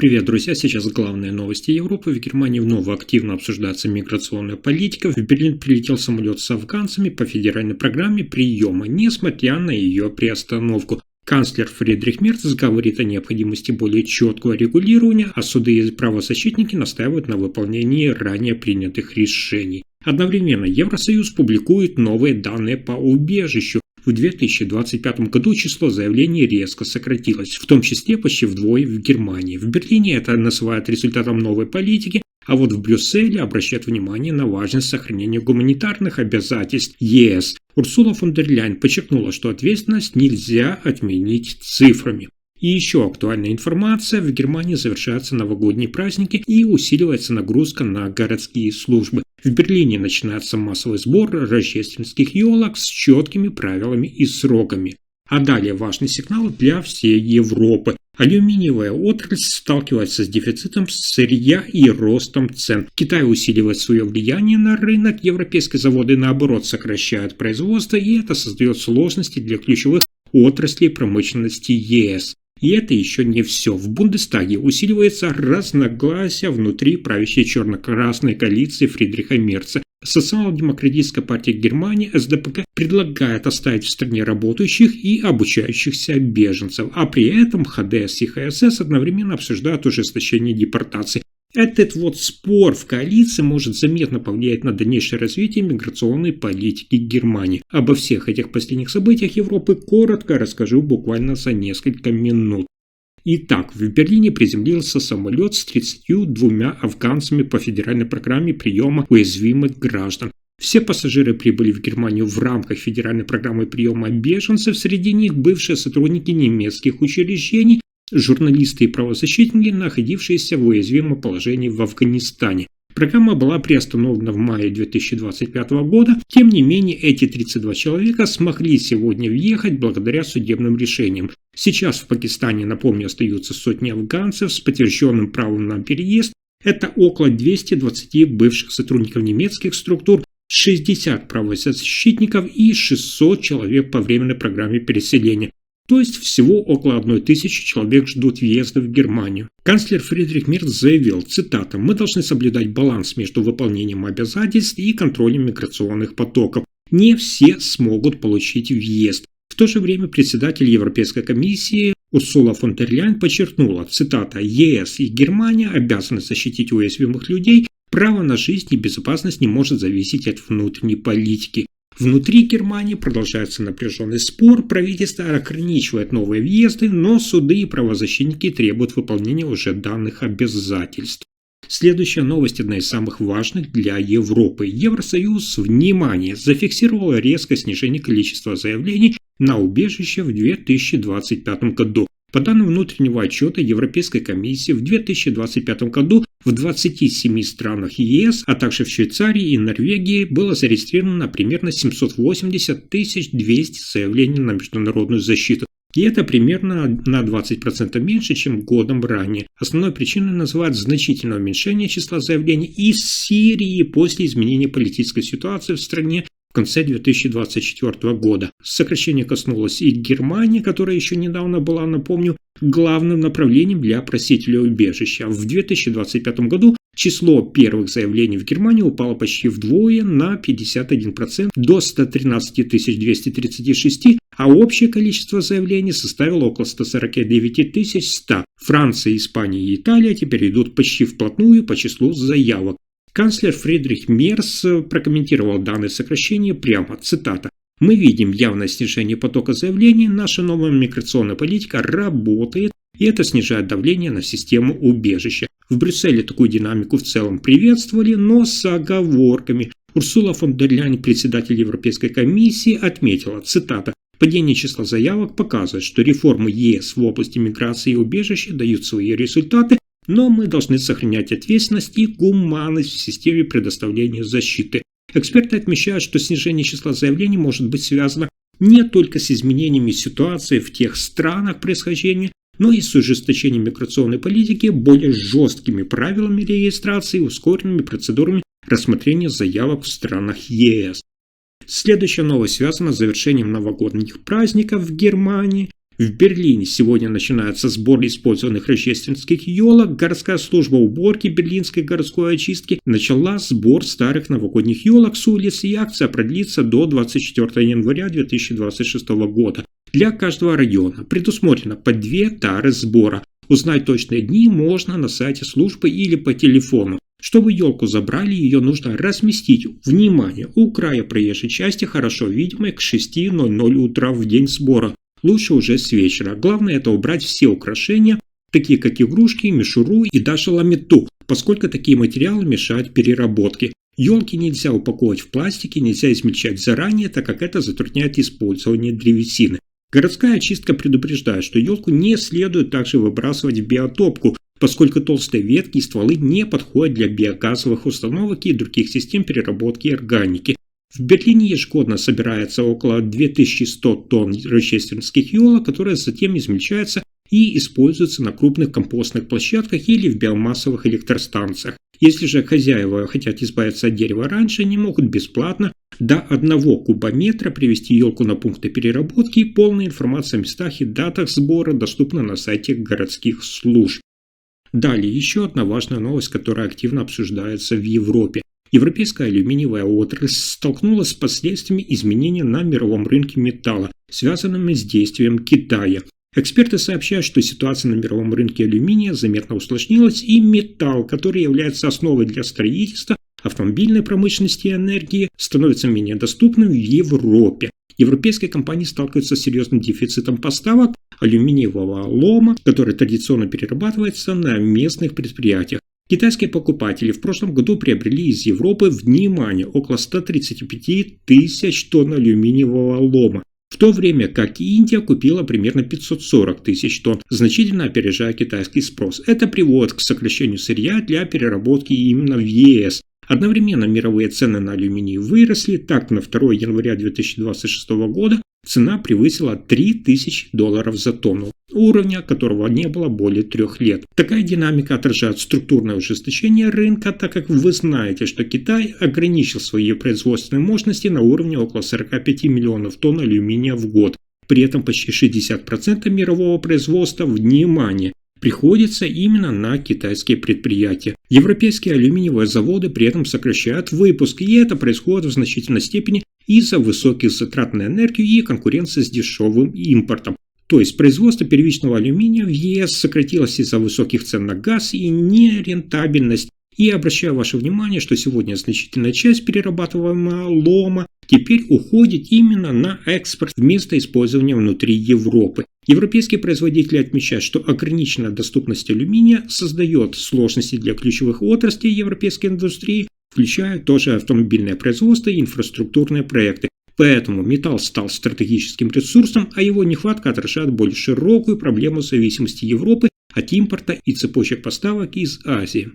Привет, друзья! Сейчас главные новости Европы. В Германии вновь активно обсуждается миграционная политика. В Берлин прилетел самолет с афганцами по федеральной программе приема, несмотря на ее приостановку. Канцлер Фридрих Мерц говорит о необходимости более четкого регулирования, а суды и правозащитники настаивают на выполнении ранее принятых решений. Одновременно Евросоюз публикует новые данные по убежищу. В 2025 году число заявлений резко сократилось, в том числе почти вдвое в Германии. В Берлине это называют результатом новой политики, а вот в Брюсселе обращают внимание на важность сохранения гуманитарных обязательств ЕС. Урсула фон дер Ляйен подчеркнула, что ответственность нельзя отменить цифрами. И еще актуальная информация: в Германии завершаются новогодние праздники и усиливается нагрузка на городские службы. В Берлине начинается массовый сбор рождественских елок с четкими правилами и сроками. А далее важный сигнал для всей Европы. Алюминиевая отрасль сталкивается с дефицитом сырья и ростом цен. Китай усиливает свое влияние на рынок, европейские заводы наоборот сокращают производство, и это создает сложности для ключевых отраслей промышленности ЕС. И это еще не все. В Бундестаге усиливается разногласие внутри правящей черно-красной коалиции Фридриха Мерца. Социал-демократическая партия Германии СДПК предлагает оставить в стране работающих и обучающихся беженцев, а при этом ХДС и ХСС одновременно обсуждают ужесточение депортаций. Этот вот спор в коалиции может заметно повлиять на дальнейшее развитие миграционной политики Германии. Обо всех этих последних событиях Европы коротко расскажу буквально за несколько минут. Итак, в Берлине приземлился самолет с 32 афганцами по федеральной программе приема уязвимых граждан. Все пассажиры прибыли в Германию в рамках федеральной программы приема беженцев, среди них бывшие сотрудники немецких учреждений, журналисты и правозащитники, находившиеся в уязвимом положении в Афганистане. Программа была приостановлена в мае 2025 года, тем не менее эти 32 человека смогли сегодня въехать благодаря судебным решениям. Сейчас в Пакистане, напомню, остаются сотни афганцев с подтвержденным правом на переезд. Это около 220 бывших сотрудников немецких структур, 60 правозащитников и 600 человек по временной программе переселения. То есть всего около 1000 человек ждут въезда в Германию. Канцлер Фридрих Мерц заявил, цитата: «Мы должны соблюдать баланс между выполнением обязательств и контролем миграционных потоков. Не все смогут получить въезд». В то же время председатель Европейской комиссии Урсула фон дер Ляйен подчеркнула, цитата: «ЕС и Германия обязаны защитить уязвимых людей. Право на жизнь и безопасность не может зависеть от внутренней политики». Внутри Германии продолжается напряженный спор, правительство ограничивает новые въезды, но суды и правозащитники требуют выполнения уже данных обязательств. Следующая новость одна из самых важных для Европы. Евросоюз, внимание, зафиксировал резкое снижение количества заявлений на убежище в 2025 году. По данным внутреннего отчета Европейской комиссии, в 2025 году в 27 странах ЕС, а также в Швейцарии и Норвегии было зарегистрировано примерно 780 200 заявлений на международную защиту. И это примерно на 20% меньше, чем годом ранее. Основной причиной называют значительное уменьшение числа заявлений из Сирии после изменения политической ситуации в стране в конце 2024 года. Сокращение коснулось и Германии, которая еще недавно была, напомню, главным направлением для просителей убежища. В 2025 году число первых заявлений в Германии упало почти вдвое, на 51%, до 113 236, а общее количество заявлений составило около 149 100. Франция, Испания и Италия теперь идут почти вплотную по числу заявок. Канцлер Фридрих Мерц прокомментировал данное сокращение прямо, цитата: «Мы видим явное снижение потока заявлений, наша новая миграционная политика работает, и это снижает давление на систему убежища. В Брюсселе такую динамику в целом приветствовали, но с оговорками». Урсула фон дер Ляйен, председатель Европейской комиссии, отметила, цитата: «Падение числа заявок показывает, что реформы ЕС в области миграции и убежища дают свои результаты, но мы должны сохранять ответственность и гуманность в системе предоставления защиты». Эксперты отмечают, что снижение числа заявлений может быть связано не только с изменениями ситуации в тех странах происхождения, но и с ужесточением миграционной политики, более жесткими правилами регистрации и ускоренными процедурами рассмотрения заявок в странах ЕС. Следующая новость связана с завершением новогодних праздников в Германии. В Берлине сегодня начинается сбор использованных рождественских елок. Городская служба уборки Берлинской городской очистки начала сбор старых новогодних елок с улиц, и акция продлится до 24 января 2026 года. Для каждого района предусмотрено по 2 тары сбора. Узнать точные дни можно на сайте службы или по телефону. Чтобы елку забрали, ее нужно разместить, внимание, у края проезжей части, хорошо видимой к 6:00 утра в день сбора. Лучше уже с вечера. Главное это убрать все украшения, такие как игрушки, мишуру и даже ламету, поскольку такие материалы мешают переработке. Елки нельзя упаковывать в пластике, нельзя измельчать заранее, так как это затрудняет использование древесины. Городская очистка предупреждает, что елку не следует также выбрасывать в биотопку, поскольку толстые ветки и стволы не подходят для биогазовых установок и других систем переработки органики. В Берлине ежегодно собирается около 2100 тонн рождественских елок, которые затем измельчаются и используются на крупных компостных площадках или в биомассовых электростанциях. Если же хозяева хотят избавиться от дерева раньше, они могут бесплатно до 1 кубометра привезти елку на пункты переработки, и полная информация о местах и датах сбора доступна на сайте городских служб. Далее еще одна важная новость, которая активно обсуждается в Европе. Европейская алюминиевая отрасль столкнулась с последствиями изменения на мировом рынке металла, связанными с действием Китая. Эксперты сообщают, что ситуация на мировом рынке алюминия заметно усложнилась, и металл, который является основой для строительства, автомобильной промышленности и энергии, становится менее доступным в Европе. Европейские компании сталкиваются с серьезным дефицитом поставок алюминиевого лома, который традиционно перерабатывается на местных предприятиях. Китайские покупатели в прошлом году приобрели из Европы, внимание, около 135 тысяч тонн алюминиевого лома, в то время как Индия купила примерно 540 тысяч тонн, значительно опережая китайский спрос. Это приводит к сокращению сырья для переработки именно в ЕС. Одновременно мировые цены на алюминий выросли, так на 2 января 2026 года цена превысила $3000 за тонну, уровня которого не было более 3 лет. Такая динамика отражает структурное ужесточение рынка, так как вы знаете, что Китай ограничил свои производственные мощности на уровне около 45 миллионов тонн алюминия в год. При этом почти 60% мирового производства, внимание, приходится именно на китайские предприятия. Европейские алюминиевые заводы при этом сокращают выпуск, и это происходит в значительной степени из-за высоких затрат на энергию и конкуренции с дешевым импортом. То есть производство первичного алюминия в ЕС сократилось из-за высоких цен на газ и нерентабельность. И обращаю ваше внимание, что сегодня значительная часть перерабатываемого лома теперь уходит именно на экспорт вместо использования внутри Европы. Европейские производители отмечают, что ограниченная доступность алюминия создает сложности для ключевых отраслей европейской индустрии, включая тоже автомобильное производство и инфраструктурные проекты. Поэтому металл стал стратегическим ресурсом, а его нехватка отражает более широкую проблему зависимости Европы от импорта и цепочек поставок из Азии.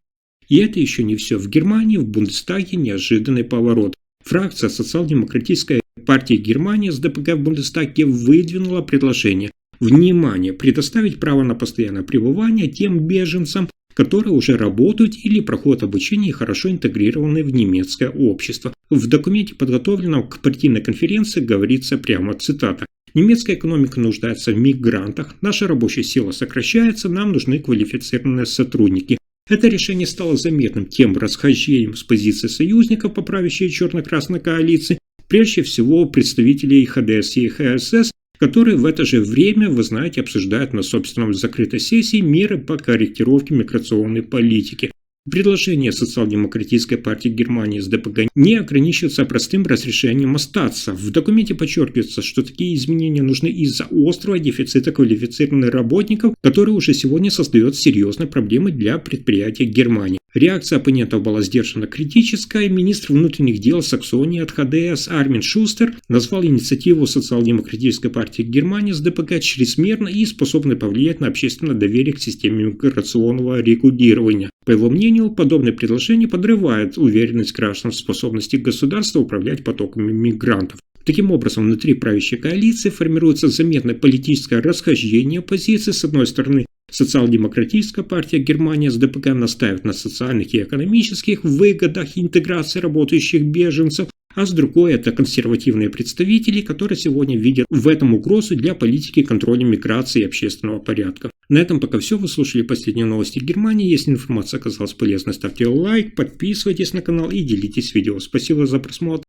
И это еще не все. В Германии в Бундестаге неожиданный поворот. Фракция социал-демократической партии Германии СДПГ в Бундестаге выдвинула предложение. Внимание! Предоставить право на постоянное пребывание тем беженцам, которые уже работают или проходят обучение и хорошо интегрированы в немецкое общество. В документе, подготовленном к партийной конференции, говорится прямо цитата. Немецкая экономика нуждается в мигрантах, наша рабочая сила сокращается, нам нужны квалифицированные сотрудники. Это решение стало заметным тем расхождением с позиции союзников по правящей черно-красной коалиции, прежде всего представителей ХДС и ХСС, которые в это же время, вы знаете, обсуждают на собственном закрытой сессии меры по корректировке миграционной политики. Предложение социал-демократической партии Германии СДПГ не ограничивается простым разрешением остаться. В документе подчеркивается, что такие изменения нужны из-за острого дефицита квалифицированных работников, который уже сегодня создает серьезные проблемы для предприятий Германии. Реакция оппонентов была сдержанно критическая. Министр внутренних дел Саксонии от ХДС Армин Шустер назвал инициативу социал-демократической партии Германии СДПГ чрезмерной и способной повлиять на общественное доверие к системе миграционного регулирования. По его мнению, подобное предложение подрывает уверенность граждан в способности государства управлять потоками мигрантов. Таким образом, внутри правящей коалиции формируется заметное политическое расхождение позиций. С одной стороны, социал-демократическая партия Германии СДПГ настаивает на социальных и экономических выгодах интеграции работающих беженцев, а с другой это консервативные представители, которые сегодня видят в этом угрозу для политики контроля миграции и общественного порядка. На этом пока все. Вы слушали последние новости Германии. Если информация оказалась полезной, ставьте лайк, подписывайтесь на канал и делитесь видео. Спасибо за просмотр.